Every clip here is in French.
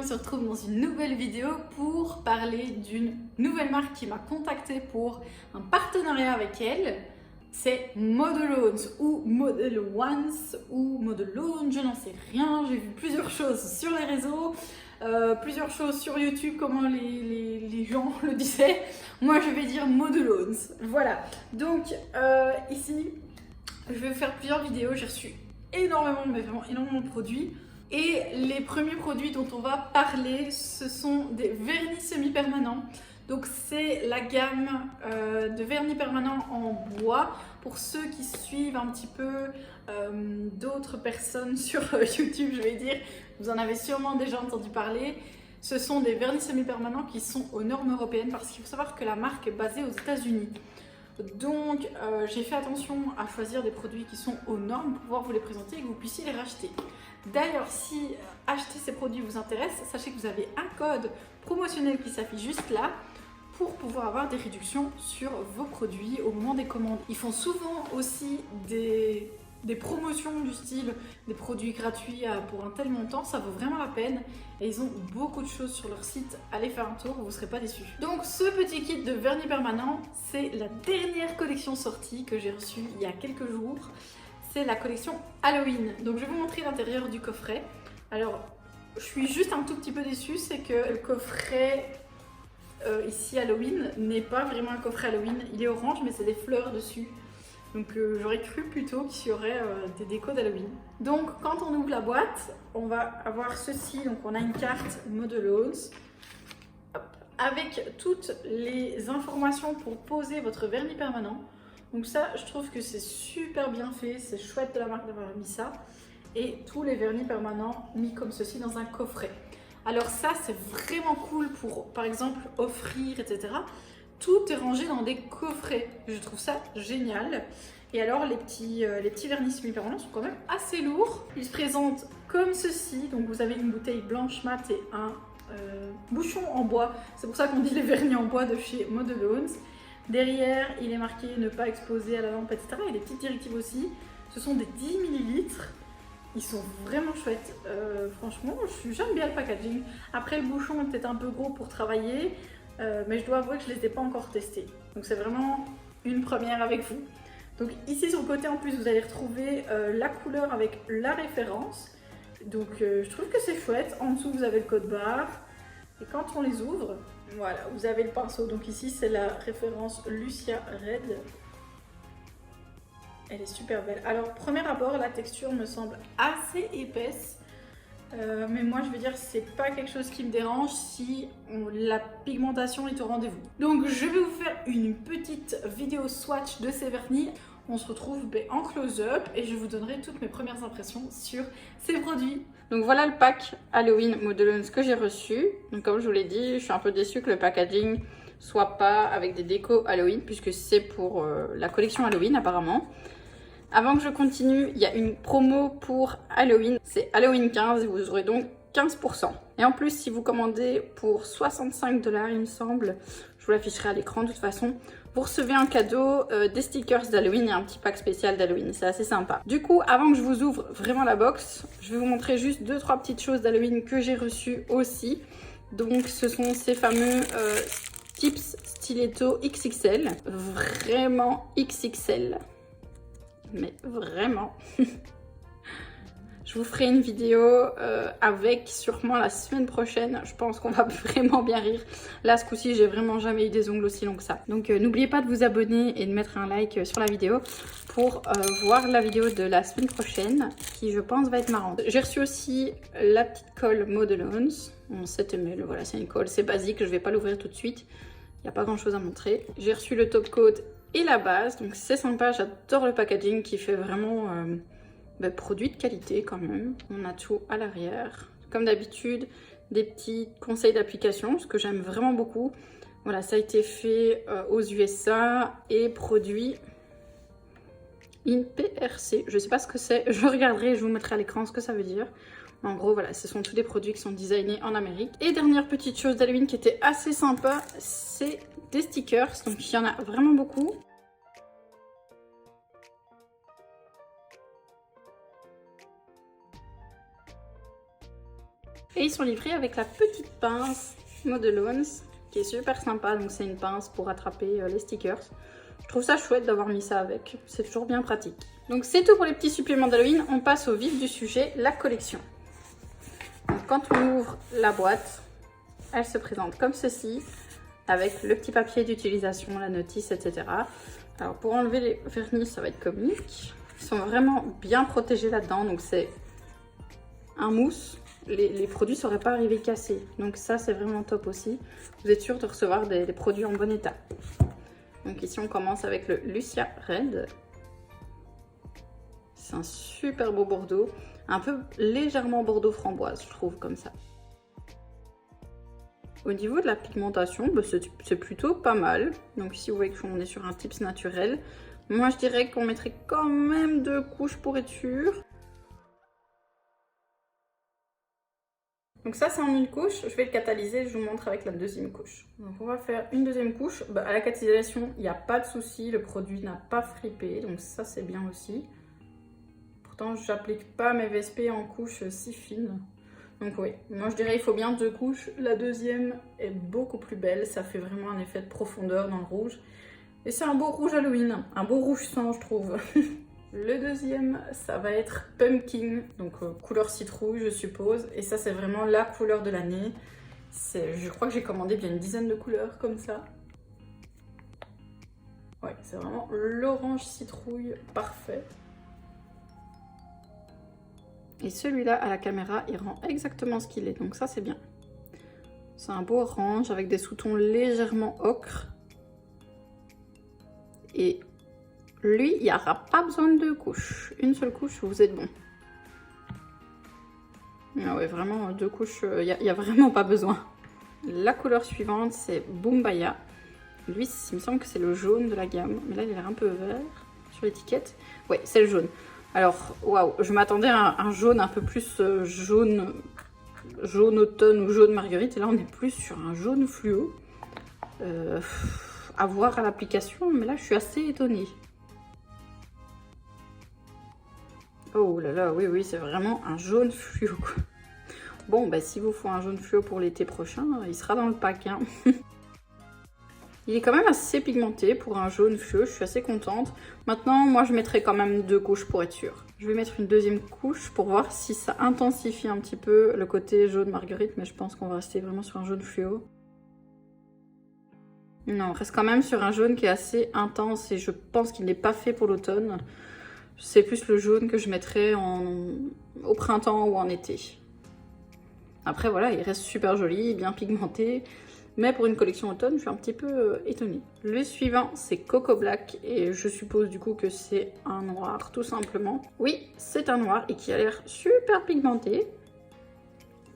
on se retrouve dans une nouvelle vidéo pour parler d'une nouvelle marque qui m'a contactée pour un partenariat avec elle. C'est Modelones ou Model Ones ou Modelones, je n'en sais rien. J'ai vu plusieurs choses sur les réseaux, plusieurs choses sur YouTube, comment les gens le disaient. Moi, je vais dire Modelones. Voilà. Donc, ici, je vais faire plusieurs vidéos. J'ai reçu énormément, mais vraiment énormément de produits. Et les premiers produits dont on va parler, ce sont des vernis semi-permanents. Donc c'est la gamme de vernis permanents en bois. Pour ceux qui suivent un petit peu d'autres personnes sur YouTube, je vais dire, vous en avez sûrement déjà entendu parler. Ce sont des vernis semi-permanents qui sont aux normes européennes parce qu'il faut savoir que la marque est basée aux États-Unis. Donc j'ai fait attention à choisir des produits qui sont aux normes pour pouvoir vous les présenter et que vous puissiez les racheter. D'ailleurs, si acheter ces produits vous intéresse, sachez que vous avez un code promotionnel qui s'affiche juste là pour pouvoir avoir des réductions sur vos produits au moment des commandes. Ils font souvent aussi des promotions du style des produits gratuits pour un tel montant, ça vaut vraiment la peine et ils ont beaucoup de choses sur leur site. Allez faire un tour, vous ne serez pas déçus. Donc ce petit kit de vernis permanent, c'est la dernière collection sortie que j'ai reçue il y a quelques jours. C'est la collection Halloween. Donc je vais vous montrer l'intérieur du coffret. Alors je suis juste un tout petit peu déçue, c'est que le coffret ici Halloween n'est pas vraiment un coffret Halloween. Il est orange mais c'est des fleurs dessus. Donc j'aurais cru plutôt qu'il y aurait des décos d'Halloween. Donc quand on ouvre la boîte, on va avoir ceci. Donc on a une carte Modelones avec toutes les informations pour poser votre vernis permanent. Donc ça, je trouve que c'est super bien fait, c'est chouette de la marque d'avoir mis ça. Et tous les vernis permanents mis comme ceci dans un coffret. Alors ça, c'est vraiment cool pour, par exemple, offrir, etc. Tout est rangé dans des coffrets. Je trouve ça génial. Et alors, les petits vernis semi-permanents sont quand même assez lourds. Ils se présentent comme ceci. Donc vous avez une bouteille blanche mat et un bouchon en bois. C'est pour ça qu'on dit les vernis en bois de chez Modelones. Derrière, il est marqué ne pas exposer à la lampe, etc. Il y a des petites directives aussi. Ce sont des 10 ml. Ils sont vraiment chouettes. Franchement, j'aime bien le packaging. Après, le bouchon est peut-être un peu gros pour travailler, mais je dois avouer que je ne les ai pas encore testés. Donc, c'est vraiment une première avec vous. Donc, ici sur le côté, en plus, vous allez retrouver la couleur avec la référence. Donc, je trouve que c'est chouette. En dessous, vous avez le code barre. Et quand on les ouvre, voilà, vous avez le pinceau. Donc ici, c'est la référence Lucia Red. Elle est super belle. Alors, premier abord, la texture me semble assez épaisse. Mais moi, je veux dire, c'est pas quelque chose qui me dérange si la pigmentation est au rendez-vous. Donc, je vais vous faire une petite vidéo swatch de ces vernis. On se retrouve en close-up et je vous donnerai toutes mes premières impressions sur ces produits. Donc voilà le pack Halloween Modelones que j'ai reçu. Donc comme je vous l'ai dit, je suis un peu déçue que le packaging soit pas avec des décos Halloween puisque c'est pour la collection Halloween apparemment. Avant que je continue, il y a une promo pour Halloween. C'est Halloween 15 et vous aurez donc 15%. Et en plus, si vous commandez pour 65 $, il me semble, je vous l'afficherai à l'écran de toute façon, vous recevez un cadeau, des stickers d'Halloween et un petit pack spécial d'Halloween. C'est assez sympa. Du coup, avant que je vous ouvre vraiment la box, je vais vous montrer juste 2-3 petites choses d'Halloween que j'ai reçues aussi. Donc, ce sont ces fameux Tips Stiletto XXL. Vraiment XXL. Mais vraiment. Je vous ferai une vidéo avec sûrement la semaine prochaine. Je pense qu'on va vraiment bien rire. Là, ce coup-ci, j'ai vraiment jamais eu des ongles aussi longs que ça. Donc, n'oubliez pas de vous abonner et de mettre un like sur la vidéo pour voir la vidéo de la semaine prochaine qui, je pense, va être marrante. J'ai reçu aussi la petite colle Modelones en 7 ml. Voilà, c'est une colle, c'est basique. Je vais pas l'ouvrir tout de suite. Il n'y a pas grand-chose à montrer. J'ai reçu le top coat et la base. Donc, c'est sympa. J'adore le packaging qui fait vraiment... produit de qualité quand même. On a tout à l'arrière. Comme d'habitude, des petits conseils d'application, ce que j'aime vraiment beaucoup. Voilà, ça a été fait aux USA et produit in PRC. Je sais pas ce que c'est, je regarderai, je vous mettrai à l'écran ce que ça veut dire. En gros, voilà, ce sont tous des produits qui sont designés en Amérique. Et dernière petite chose d'Halloween qui était assez sympa, c'est des stickers. Donc il y en a vraiment beaucoup. Et ils sont livrés avec la petite pince Modelones qui est super sympa. Donc c'est une pince pour attraper les stickers. Je trouve ça chouette d'avoir mis ça avec. C'est toujours bien pratique. Donc c'est tout pour les petits suppléments d'Halloween. On passe au vif du sujet, la collection. Donc, quand on ouvre la boîte, elle se présente comme ceci, avec le petit papier d'utilisation, la notice, etc. Alors pour enlever les vernis, ça va être comique. Ils sont vraiment bien protégés là-dedans. Donc c'est un mousse. Les produits ne seraient pas arrivés cassés. Donc ça, c'est vraiment top aussi. Vous êtes sûr de recevoir des produits en bon état. Donc ici, on commence avec le Lucia Red. C'est un super beau bordeaux. Un peu légèrement bordeaux framboise, je trouve, comme ça. Au niveau de la pigmentation, bah, c'est plutôt pas mal. Donc ici, vous voyez qu'on est sur un tips naturel. Moi, je dirais qu'on mettrait quand même 2 couches pour être sûr. Donc ça, c'est en une couche. Je vais le catalyser, je vous montre avec la deuxième couche. Donc on va faire une deuxième couche. Bah, à la catalysation, il n'y a pas de souci. Le produit n'a pas frippé, donc ça, c'est bien aussi. Pourtant, j'applique pas mes VSP en couche si fine. Donc oui, moi je dirais il faut bien 2 couches. La deuxième est beaucoup plus belle. Ça fait vraiment un effet de profondeur dans le rouge. Et c'est un beau rouge Halloween. Un beau rouge sang, je trouve. Le deuxième, ça va être Pumpkin, donc couleur citrouille, je suppose. Et ça, c'est vraiment la couleur de l'année. Je crois que j'ai commandé bien une dizaine de couleurs comme ça. Ouais, c'est vraiment l'orange citrouille parfait. Et celui-là, à la caméra, il rend exactement ce qu'il est. Donc ça, c'est bien. C'est un beau orange avec des sous-tons légèrement ocre. Et lui, il n'y aura pas besoin de 2 couches. Une seule couche, vous êtes bon. Ah ouais, vraiment, 2 couches, il n'y a vraiment pas besoin. La couleur suivante, c'est Boombaya. Lui, il me semble que c'est le jaune de la gamme. Mais là, il a l'air un peu vert sur l'étiquette. Ouais, c'est le jaune. Alors, waouh, je m'attendais à un jaune un peu plus jaune automne ou jaune marguerite. Et là, on est plus sur un jaune fluo. À voir à l'application, mais là, je suis assez étonnée. Oh là là, oui, oui, c'est vraiment un jaune fluo. Bon, bah s'il vous faut un jaune fluo pour l'été prochain, il sera dans le pack. Hein. Il est quand même assez pigmenté pour un jaune fluo, je suis assez contente. Maintenant, moi, je mettrai quand même 2 couches pour être sûre. Je vais mettre une deuxième couche pour voir si ça intensifie un petit peu le côté jaune marguerite, mais je pense qu'on va rester vraiment sur un jaune fluo. Non, on reste quand même sur un jaune qui est assez intense et je pense qu'il n'est pas fait pour l'automne. C'est plus le jaune que je mettrais au printemps ou en été. Après, voilà, il reste super joli, bien pigmenté. Mais pour une collection automne, je suis un petit peu étonnée. Le suivant, c'est Coco Black. Et je suppose du coup que c'est un noir, tout simplement. Oui, c'est un noir et qui a l'air super pigmenté.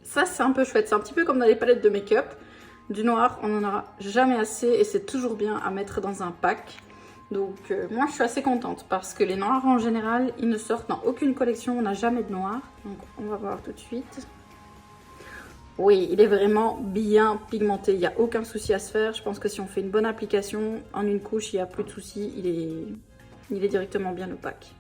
Ça, c'est un peu chouette. C'est un petit peu comme dans les palettes de make-up. Du noir, on n'en aura jamais assez et c'est toujours bien à mettre dans un pack. Donc moi je suis assez contente parce que les noirs en général ils ne sortent dans aucune collection, on n'a jamais de noir. Donc on va voir tout de suite. Oui, il est vraiment bien pigmenté, il n'y a aucun souci à se faire. Je pense que si on fait une bonne application en une couche, il n'y a plus de souci, il est directement bien opaque.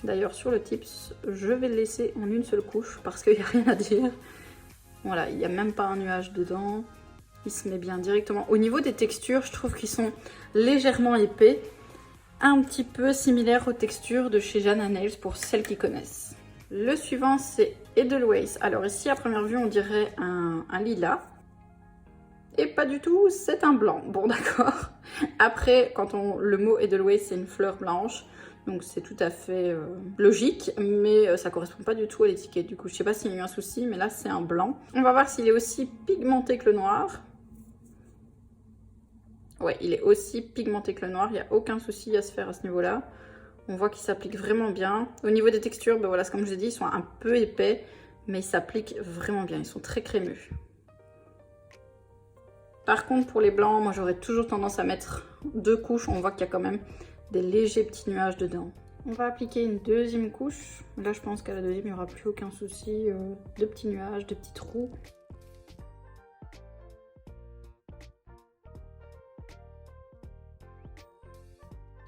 D'ailleurs sur le tips, je vais le laisser en une seule couche parce qu'il n'y a rien à dire. Voilà, il n'y a même pas un nuage dedans. Il se met bien directement. Au niveau des textures, je trouve qu'ils sont légèrement épais. Un petit peu similaires aux textures de chez Jana Nails pour celles qui connaissent. Le suivant, c'est Edelweiss. Alors ici, à première vue, on dirait un lilas. Et pas du tout, c'est un blanc. Bon, d'accord. Après, le mot Edelweiss, c'est une fleur blanche. Donc c'est tout à fait logique, mais ça correspond pas du tout à l'étiquette. Du coup, je sais pas s'il y a eu un souci, mais là, c'est un blanc. On va voir s'il est aussi pigmenté que le noir. Ouais, il est aussi pigmenté que le noir. Il n'y a aucun souci à se faire à ce niveau-là. On voit qu'il s'applique vraiment bien. Au niveau des textures, ben voilà, comme je l'ai dit, ils sont un peu épais, mais ils s'appliquent vraiment bien. Ils sont très crémeux. Par contre, pour les blancs, moi, j'aurais toujours tendance à mettre 2 couches. On voit qu'il y a quand même des légers petits nuages dedans. On va appliquer une deuxième couche. Là, je pense qu'à la deuxième, il n'y aura plus aucun souci. De petits nuages, de petits trous.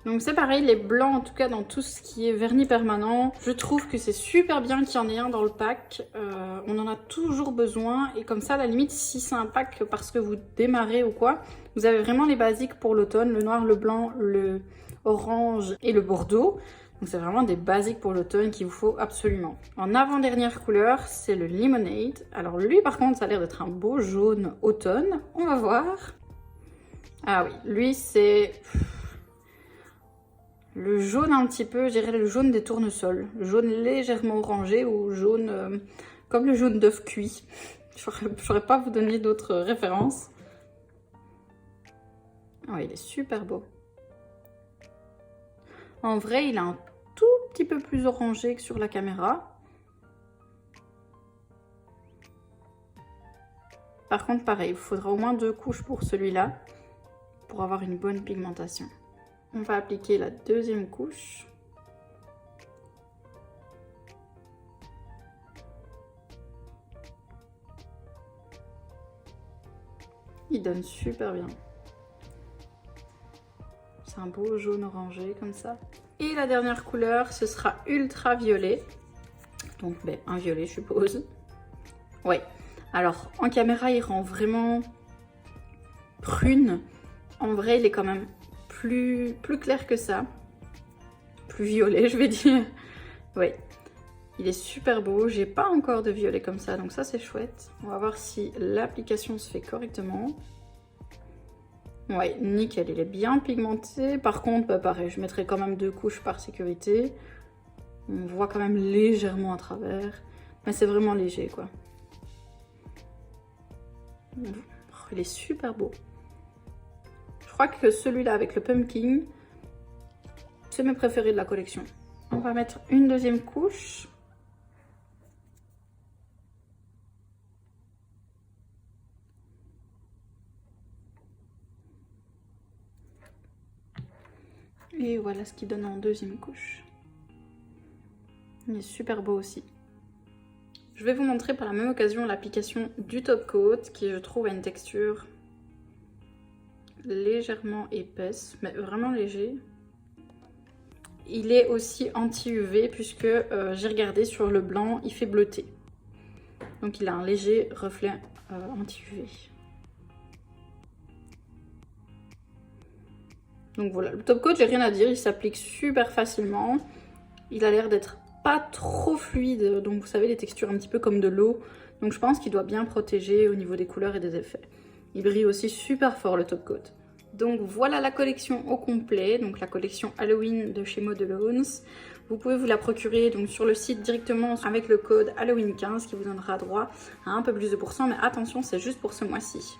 Donc c'est pareil, les blancs en tout cas dans tout ce qui est vernis permanent, je trouve que c'est super bien qu'il y en ait un dans le pack. On en a toujours besoin et comme ça à la limite si c'est un pack parce que vous démarrez ou quoi, vous avez vraiment les basiques pour l'automne, le noir, le blanc, le orange et le bordeaux. Donc c'est vraiment des basiques pour l'automne qu'il vous faut absolument. En avant-dernière couleur, c'est le Lemonade. Alors lui par contre ça a l'air d'être un beau jaune automne, on va voir. Ah oui, lui c'est... le jaune un petit peu, je dirais le jaune des tournesols. Le jaune légèrement orangé ou jaune comme le jaune d'œuf cuit. Je ne saurais pas vous donner d'autres références. Oh, il est super beau. En vrai, il est un tout petit peu plus orangé que sur la caméra. Par contre, pareil, il faudra au moins 2 couches pour celui-là pour avoir une bonne pigmentation. On va appliquer la deuxième couche. Il donne super bien. C'est un beau jaune orangé comme ça. Et la dernière couleur, ce sera ultra violet. Donc ben, un violet je suppose. Ouais. Alors en caméra il rend vraiment prune. En vrai il est quand même plus clair que ça. Plus violet je vais dire. Ouais. Il est super beau. J'ai pas encore de violet comme ça donc ça c'est chouette. On va voir si l'application se fait correctement. Ouais, nickel, il est bien pigmenté. Par contre, bah pareil, je mettrai quand même 2 couches par sécurité. On voit quand même légèrement à travers. Mais c'est vraiment léger, quoi. Oh, il est super beau. Je crois que celui-là avec le pumpkin, c'est mes préférés de la collection. On va mettre une deuxième couche. Et voilà ce qu'il donne en deuxième couche. Il est super beau aussi. Je vais vous montrer par la même occasion l'application du top coat qui je trouve a une texture légèrement épaisse, mais vraiment léger. Il est aussi anti-UV puisque j'ai regardé sur le blanc, il fait bleuter. Donc il a un léger reflet anti-UV. Donc voilà, le top coat, j'ai rien à dire, il s'applique super facilement. Il a l'air d'être pas trop fluide, donc vous savez les textures un petit peu comme de l'eau. Donc je pense qu'il doit bien protéger au niveau des couleurs et des effets. Il brille aussi super fort le top coat. Donc voilà la collection au complet, donc la collection Halloween de chez Modelones. Vous pouvez vous la procurer donc sur le site directement avec le code Halloween 15 qui vous donnera droit à un peu plus de pourcents, mais attention c'est juste pour ce mois-ci.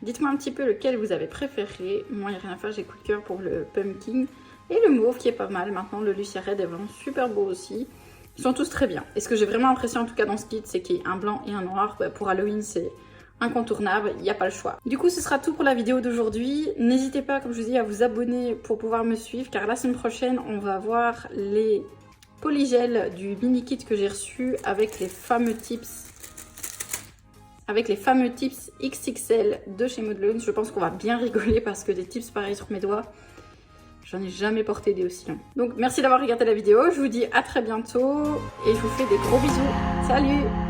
Dites-moi un petit peu lequel vous avez préféré. Moi, il n'y a rien à faire, j'ai coup de cœur pour le pumpkin et le mauve qui est pas mal. Maintenant, le Lucia Red est vraiment super beau aussi. Ils sont tous très bien. Et ce que j'ai vraiment apprécié en tout cas dans ce kit, c'est qu'il y ait un blanc et un noir. Pour Halloween, c'est incontournable, il n'y a pas le choix. Du coup, ce sera tout pour la vidéo d'aujourd'hui. N'hésitez pas, comme je vous dis, à vous abonner pour pouvoir me suivre, car la semaine prochaine, on va voir les polygels du mini kit que j'ai reçu avec les fameux tips. Avec les fameux tips XXL de chez Modelones. Je pense qu'on va bien rigoler parce que des tips pareils sur mes doigts, j'en ai jamais porté des aussi longs. Donc merci d'avoir regardé la vidéo, je vous dis à très bientôt et je vous fais des gros bisous. Salut!